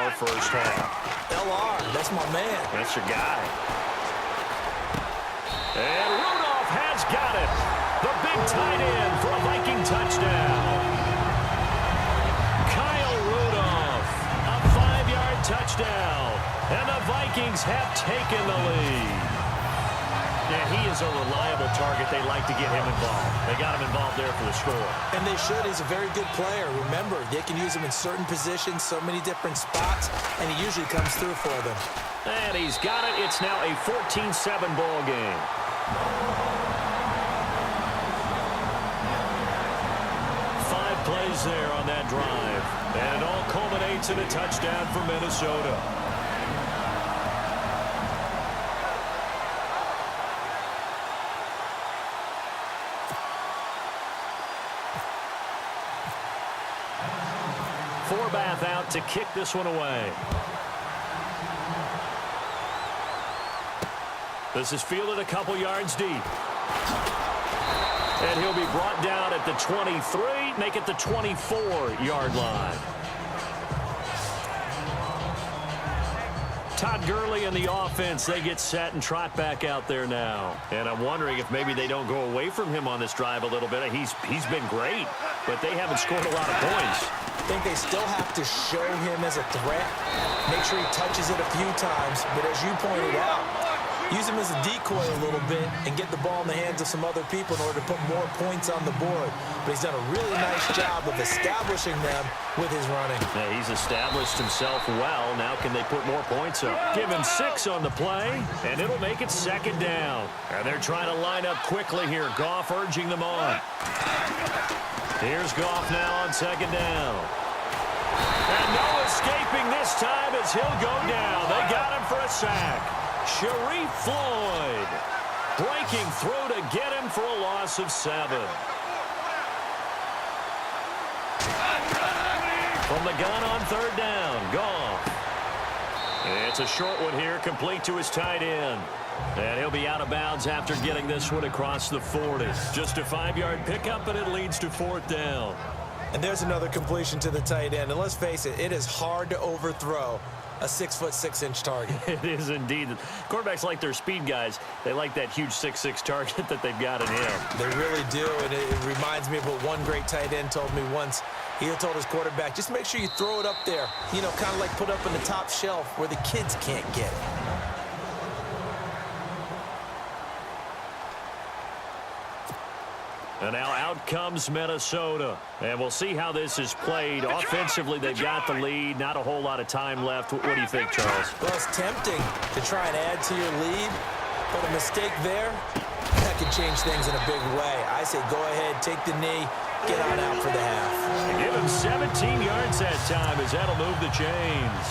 our first half. LR, that's my man. That's your guy. And Rudolph has got it. The big tight end for a Viking touchdown. Kyle Rudolph, a 5-yard touchdown. And the Vikings have taken the lead. Yeah, he is a reliable target. They like to get him involved. They got him involved there for the score. And they should. He's a very good player. Remember, they can use him in certain positions, so many different spots, and he usually comes through for them. And he's got it. It's now a 14-7 ball game. Five plays there on that drive. And it all culminates in a touchdown for Minnesota. Forbath out to kick this one away. This is fielded a couple yards deep. And he'll be brought down at the 23, make it the 24-yard line. Todd Gurley and the offense, they get set and trot back out there now. And I'm wondering if maybe they don't go away from him on this drive a little bit. He's been great, but they haven't scored a lot of points. I think they still have to show him as a threat. Make sure he touches it a few times. But as you pointed out, use him as a decoy a little bit and get the ball in the hands of some other people in order to put more points on the board. But he's done a really nice job of establishing them with his running. Yeah, he's established himself well. Now can they put more points up? Give him 6 on the play, and it'll make it second down. And they're trying to line up quickly here. Goff urging them on. Here's Goff now on second down. And no escaping this time as he'll go down. They got him for a sack. Sharif Floyd breaking through to get him for a loss of 7. From the gun on third down, Goff. It's a short one here, complete to his tight end. And he'll be out of bounds after getting this one across the 40. Just a 5-yard pickup, and it leads to fourth down. And there's another completion to the tight end. And let's face it, it is hard to overthrow a 6'6" target. It is indeed. Quarterbacks like their speed guys. They like that huge 6'6" target that they've got in him. They really do, and it reminds me of what one great tight end told me once. He told his quarterback, just make sure you throw it up there, you know, kind of like put up in the top shelf where the kids can't get it. And now out comes Minnesota. And we'll see how this is played. Offensively, they've got the lead. Not a whole lot of time left. What do you think, Charles? Well, it's tempting to try and add to your lead, but a mistake there, that could change things in a big way. I say go ahead, take the knee, get on out for the half. Give him 17 yards that time as that'll move the chains.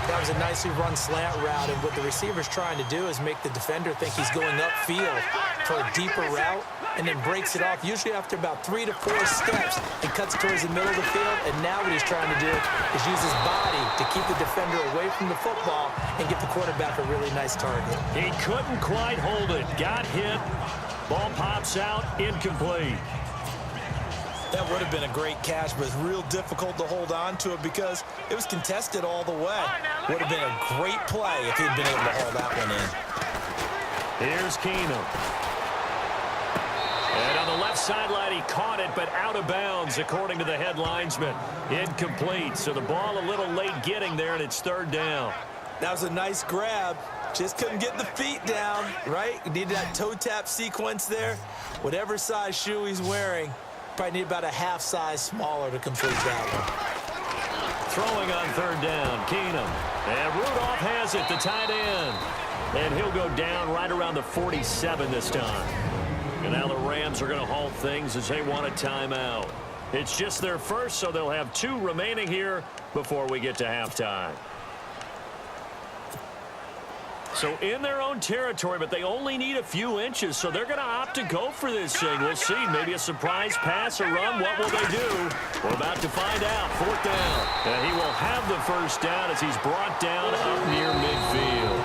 That was a nicely run slant route, and what the receiver's trying to do is make the defender think he's going upfield for a deeper route, and then breaks it off, usually after about 3 to 4 steps, and cuts towards the middle of the field. And now what he's trying to do is use his body to keep the defender away from the football and give the quarterback a really nice target. He couldn't quite hold it. Got hit. Ball pops out. Incomplete. That would have been a great catch, but it's real difficult to hold on to it because it was contested all the way. Would have been a great play if he'd been able to hold that one in. Here's Keenum. And on the left sideline, he caught it, but out of bounds, according to the head linesman. Incomplete, so the ball a little late getting there, and it's third down. That was a nice grab. Just couldn't get the feet down, right? Needed that toe tap sequence there. Whatever size shoe he's wearing, probably need about a half size smaller to complete that one. Throwing on third down, Keenum. And Rudolph has it, the tight end. And he'll go down right around the 47 this time. And now the Rams are going to halt things as they want a timeout. It's just their first, so they'll have 2 remaining here before we get to halftime. So in their own territory, but they only need a few inches, so they're going to opt to go for this thing. We'll see. Maybe a surprise pass or run. What will they do? We're about to find out. Fourth down. And he will have the first down as he's brought down up near midfield.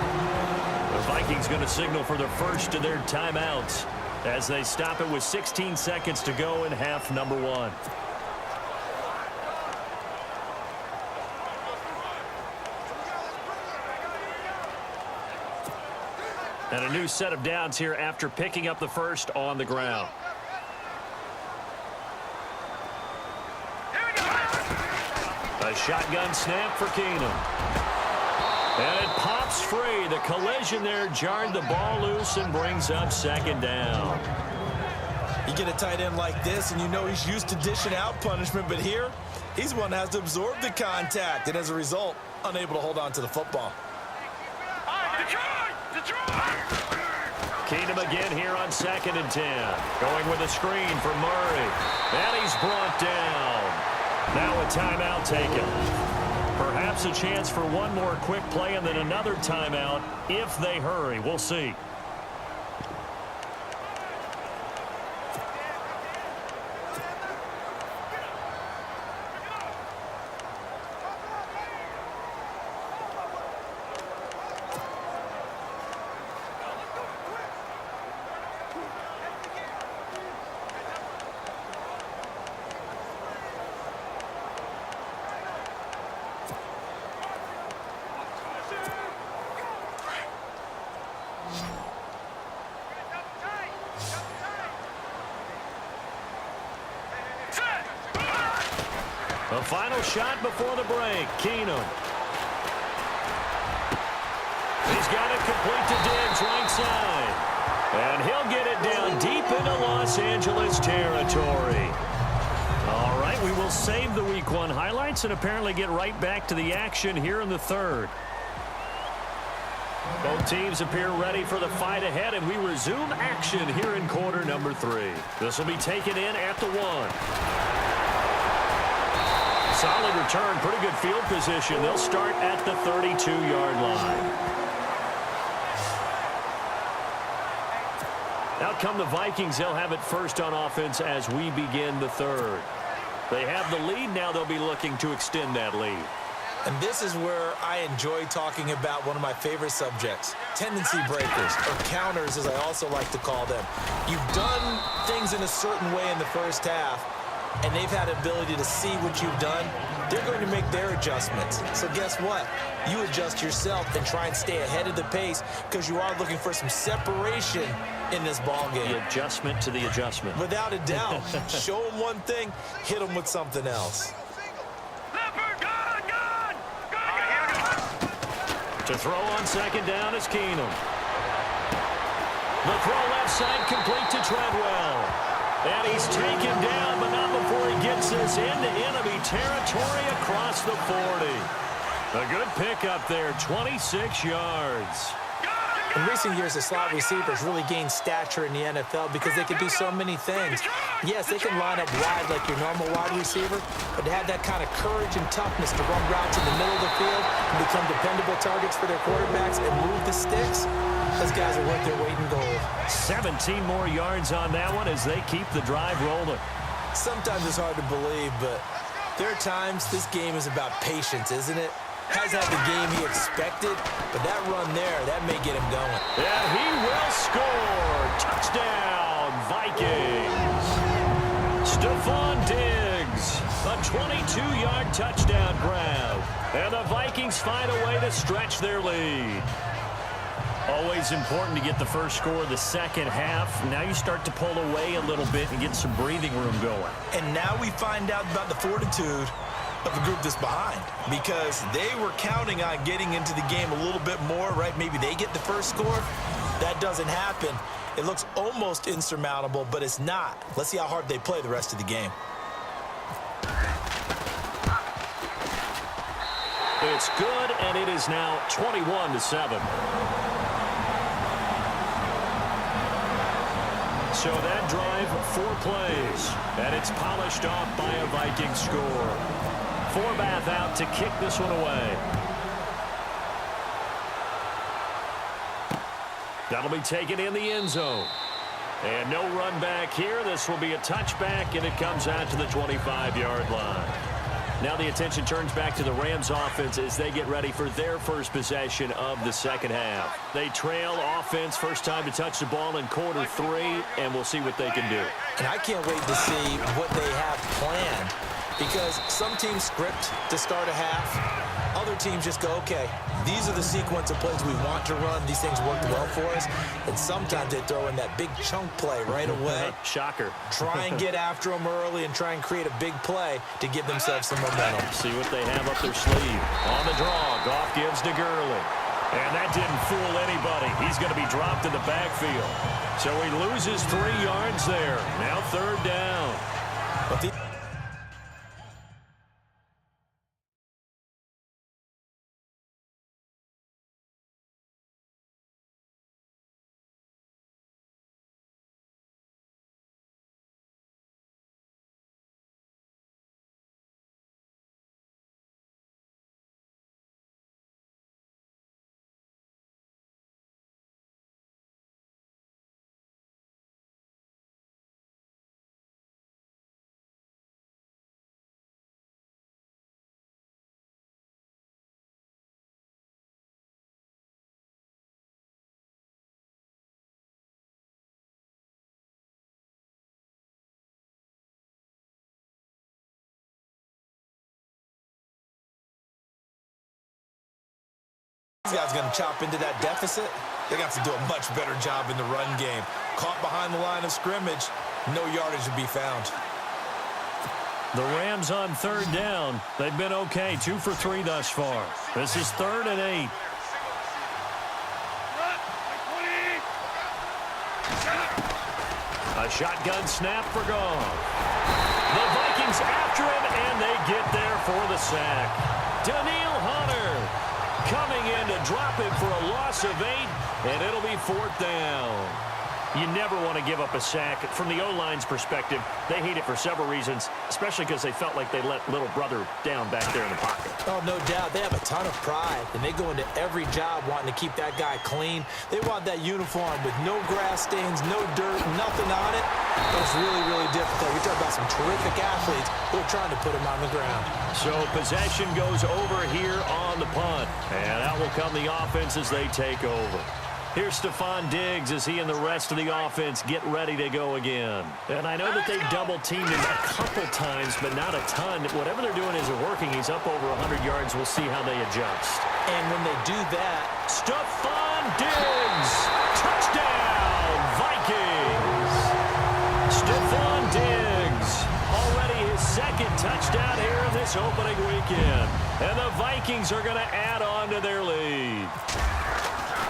The Vikings going to signal for the first of their timeouts as they stop it with 16 seconds to go in half number 1. And a new set of downs here after picking up the first on the ground. A shotgun snap for Keenum. And it pops free. The collision there jarred the ball loose and brings up second down. You get a tight end like this, and you know he's used to dishing out punishment, but here, he's one that has to absorb the contact, and as a result, unable to hold on to the football. Keenum again here on 2nd and 10. Going with a screen for Murray. And he's brought down. Now a timeout taken. Perhaps a chance for one more quick play and then another timeout if they hurry. We'll see. The final shot before the break. Keenum. He's got it complete to Diggs right side. And he'll get it down deep into Los Angeles territory. All right, we will save the Week 1 highlights and apparently get right back to the action here in the third. Both teams appear ready for the fight ahead, and we resume action here in quarter number 3. This will be taken in at the 1. Solid return, pretty good field position. They'll start at the 32-yard line. Out come the Vikings. They'll have it first on offense as we begin the third. They have the lead. Now they'll be looking to extend that lead. And this is where I enjoy talking about one of my favorite subjects, tendency breakers, or counters as I also like to call them. You've done things in a certain way in the first half, and they've had the ability to see what you've done. They're going to make their adjustments. So guess what? You adjust yourself and try and stay ahead of the pace because you are looking for some separation in this ball game. The adjustment to the adjustment. Without a doubt. Show them one thing, hit them with something else. To throw on 2nd down is Keenum. The throw left side complete to Treadwell. And he's taken down, but not before he gets this into enemy territory across the 40. A good pickup there, 26 yards. In recent years, the slot receivers really gained stature in the NFL because they can do so many things. Yes, they can line up wide like your normal wide receiver, but they have that kind of courage and toughness to run routes in the middle of the field and become dependable targets for their quarterbacks and move the sticks. Those guys are worth their weight in gold. 17 more yards on that one as they keep the drive rolling. Sometimes it's hard to believe, but there are times this game is about patience, isn't it? Has had the game he expected, but that run there, that may get him going. And he will score. Touchdown, Vikings. Stephon Diggs, a 22-yard touchdown grab. And the Vikings find a way to stretch their lead. Always important to get the first score of the second half. Now you start to pull away a little bit and get some breathing room going. And now we find out about the fortitude of the group that's behind, because they were counting on getting into the game a little bit more, right? Maybe they get the first score. That doesn't happen. It looks almost insurmountable, but it's not. Let's see how hard they play the rest of the game. It's good, and it is now 21-7. So that drive, 4 plays, and it's polished off by a Viking score. Forbath out to kick this one away. That'll be taken in the end zone. And no run back here. This will be a touchback, and it comes out to the 25-yard line. Now the attention turns back to the Rams offense as they get ready for their first possession of the second half. They trail offense, first time to touch the ball in quarter 3, and we'll see what they can do. And I can't wait to see what they have planned, because some teams script to start a half, Other teams just go, okay, these are the sequence of plays we want to run. These things worked well for us. And sometimes they throw in that big chunk play right away. Shocker. Try and get after them early and try and create a big play to give themselves some momentum. See what they have up their sleeve. On the draw, Goff gives to Gurley. And that didn't fool anybody. He's going to be dropped in the backfield. So he loses 3 yards there. Now 3rd down. But these guys going to chop into that deficit. They got to do a much better job in the run game. Caught behind the line of scrimmage, no yardage to be found. The Rams on 3rd down. They've been okay, 2 for 3 thus far. This is 3rd and 8. A shotgun snap for Goff. The Vikings after him, and they get there for the sack. Daniil Hunter coming in to drop him for a loss of 8, and it'll be 4th down. You never want to give up a sack. From the O-line's perspective, they hate it for several reasons, especially because they felt like they let little brother down back there in the pocket. Oh, no doubt. They have a ton of pride, and they go into every job wanting to keep that guy clean. They want that uniform with no grass stains, no dirt, nothing on it. That's really, really difficult. You're talking about some terrific athletes who are trying to put him on the ground. So possession goes over here on the punt, and out will come the offense as they take over. Here's Stephon Diggs as he and the rest of the offense get ready to go again. And I know that they double-teamed him a couple times, but not a ton. Whatever they're doing isn't working. He's up over 100 yards. We'll see how they adjust. And when they do that, Stephon Diggs! Touchdown, Vikings! Stephon Diggs, already his 2nd touchdown here in this opening weekend. And the Vikings are going to add on to their lead.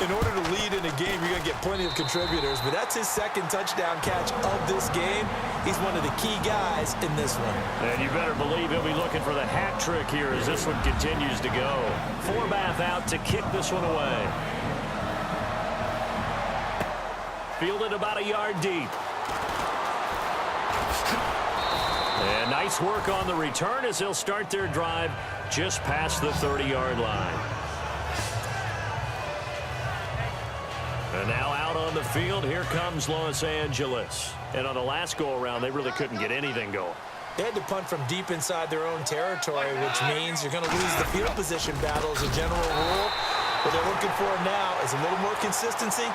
In order to lead in a game, you're going to get plenty of contributors, but that's his 2nd touchdown catch of this game. He's one of the key guys in this one. And you better believe he'll be looking for the hat trick here as this one continues to go. Forbath out to kick this one away. Fielded about a yard deep. And nice work on the return as they'll start their drive just past the 30-yard line. And now out on the field, here comes Los Angeles. And on the last go-around, they really couldn't get anything going. they had to punt from deep inside their own territory, which means you're going to lose the field position battle as a general rule. What they're looking for now is a little more consistency,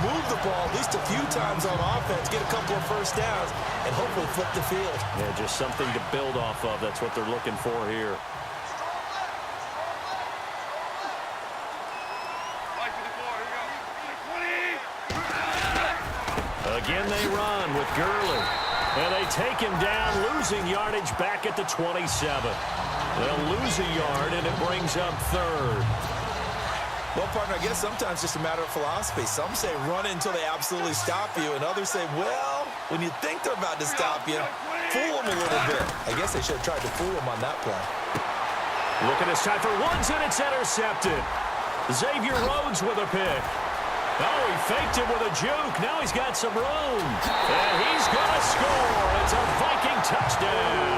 move the ball at least a few times on offense, get a couple of first downs, and hopefully flip the field. Yeah, just something to build off of. That's what they're looking for here. Again, they run with Gurley. And they take him down, losing yardage back at the 27. They'll lose a yard, and it brings up third. Well, partner, I guess sometimes it's just a matter of philosophy. Some say run until they absolutely stop you, and others say, well, when you think they're about to stop you, fool them a little bit. I guess they should have tried to fool them on that play. Look at this time for Woods, and it's intercepted. Xavier Rhodes with a pick. Oh, he faked it with a juke. Now he's got some room. And he's going to score. It's a Viking touchdown.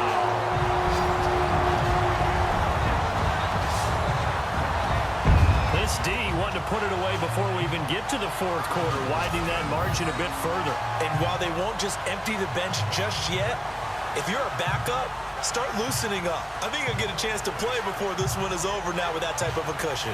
This D wanted to put it away before we even get to the fourth quarter, widening that margin a bit further. And while they won't just empty the bench just yet, if you're a backup, start loosening up. I think you'll get a chance to play before this one is over now with that type of a cushion.